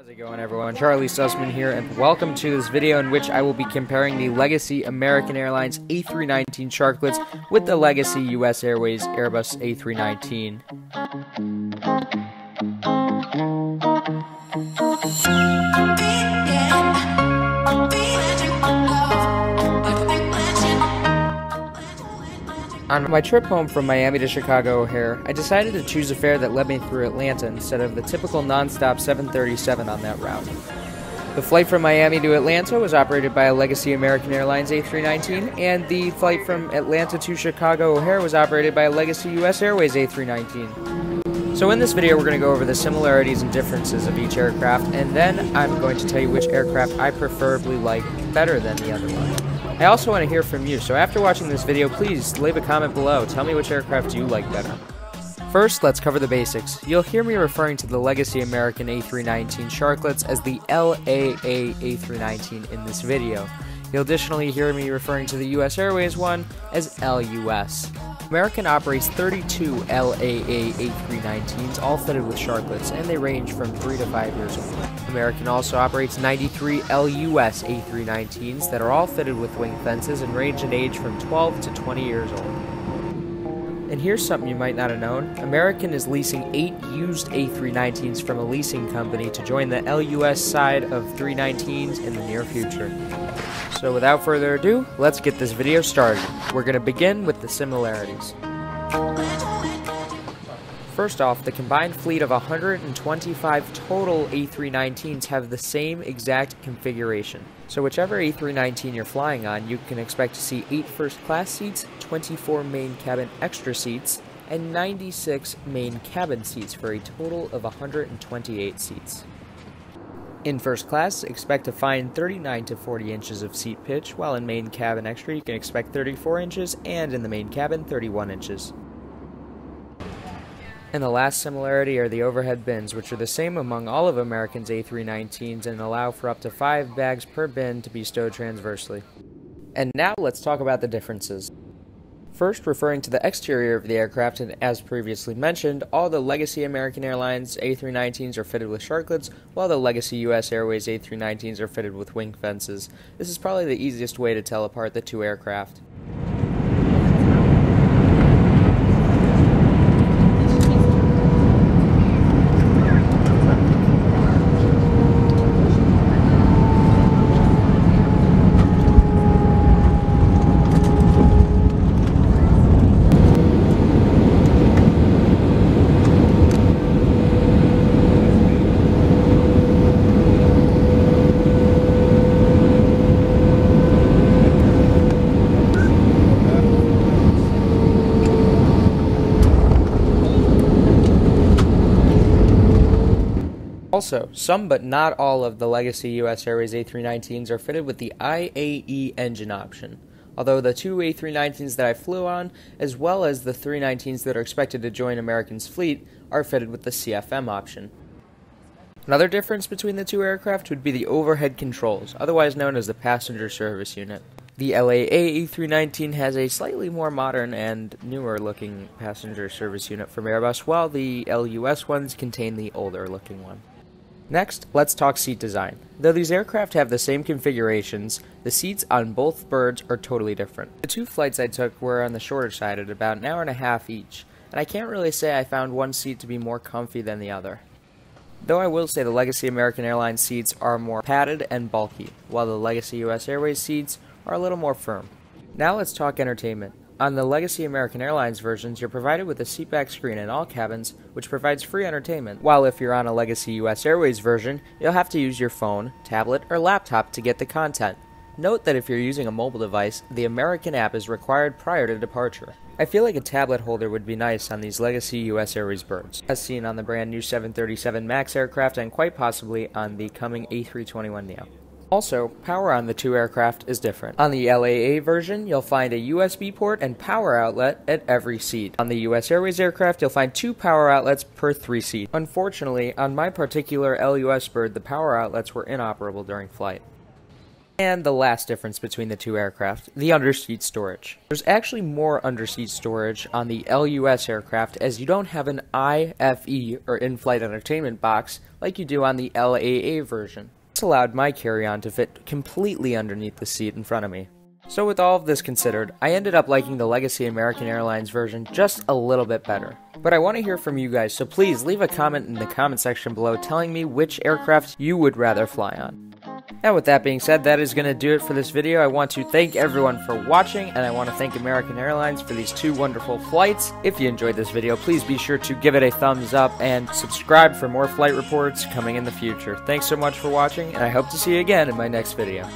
How's it going, everyone? Charlie Sussman here, and welcome to this video in which I will be comparing the Legacy American Airlines A319 Sharklets with the Legacy-US Airways Airbus A319. On my trip home from Miami to Chicago O'Hare, I decided to choose a fare that led me through Atlanta instead of the typical non-stop 737 on that route. The flight from Miami to Atlanta was operated by a Legacy American Airlines A319, and the flight from Atlanta to Chicago O'Hare was operated by a Legacy-US Airways A319. So in this video, we're going to go over the similarities and differences of each aircraft, and then I'm going to tell you which aircraft I preferably like better than the other one. I also want to hear from you, so after watching this video, please leave a comment below. Tell me which aircraft you like better. First, let's cover the basics. You'll hear me referring to the Legacy American A319 Sharklets as the LAA A319 in this video. You'll additionally hear me referring to the US Airways one as LUS. American operates 32 LAA A319s, all fitted with Sharklets, and they range from 3 to 5 years old. American also operates 93 LUS A319s that are all fitted with wing fences and range in age from 12 to 20 years old. And here's something you might not have known. American is leasing 8 used A319s from a leasing company to join the LUS side of 319s in the near future. So without further ado, let's get this video started. We're going to begin with the similarities. First off, the combined fleet of 125 total A319s have the same exact configuration. So whichever A319 you're flying on, you can expect to see 8 first-class seats, 24 main cabin extra seats, and 96 main cabin seats for a total of 128 seats. In first class, expect to find 39 to 40 inches of seat pitch, while in main cabin extra you can expect 34 inches, and in the main cabin 31 inches. And the last similarity are the overhead bins, which are the same among all of American's A319s and allow for up to 5 bags per bin to be stowed transversely. And now let's talk about the differences. First, referring to the exterior of the aircraft, and as previously mentioned, all the Legacy American Airlines A319s are fitted with Sharklets, while the Legacy-US Airways A319s are fitted with wing fences. This is probably the easiest way to tell apart the two aircraft. Also, some but not all of the Legacy-US Airways A319s are fitted with the IAE engine option, although the 2 A319s that I flew on, as well as the 319s that are expected to join American's fleet, are fitted with the CFM option. Another difference between the two aircraft would be the overhead controls, otherwise known as the passenger service unit. The LAA A319 has a slightly more modern and newer looking passenger service unit from Airbus, while the LUS ones contain the older looking one. Next, let's talk seat design. Though these aircraft have the same configurations, the seats on both birds are totally different. The 2 flights I took were on the shorter side at about an hour and a half each, and I can't really say I found one seat to be more comfy than the other. Though I will say the Legacy American Airlines seats are more padded and bulky, while the Legacy-US Airways seats are a little more firm. Now let's talk entertainment. On the Legacy American Airlines versions, you're provided with a seatback screen in all cabins, which provides free entertainment, while if you're on a Legacy-US Airways version, you'll have to use your phone, tablet, or laptop to get the content. Note that if you're using a mobile device, the American app is required prior to departure. I feel like a tablet holder would be nice on these Legacy-US Airways birds, as seen on the brand new 737 MAX aircraft and quite possibly on the coming A321neo. Also, power on the 2 aircraft is different. On the LAA version, you'll find a USB port and power outlet at every seat. On the US Airways aircraft, you'll find 2 power outlets per 3 seats. Unfortunately, on my particular LUS bird, the power outlets were inoperable during flight. And the last difference between the two aircraft, the underseat storage. There's actually more underseat storage on the LUS aircraft, as you don't have an IFE, or in-flight entertainment box, like you do on the LAA version. This allowed my carry-on to fit completely underneath the seat in front of me. So with all of this considered, I ended up liking the Legacy American Airlines version just a little bit better. But I want to hear from you guys, so please leave a comment in the comment section below telling me which aircraft you would rather fly on. And with that being said, that is going to do it for this video. I want to thank everyone for watching, and I want to thank American Airlines for these 2 wonderful flights. If you enjoyed this video, please be sure to give it a thumbs up and subscribe for more flight reports coming in the future. Thanks so much for watching, and I hope to see you again in my next video.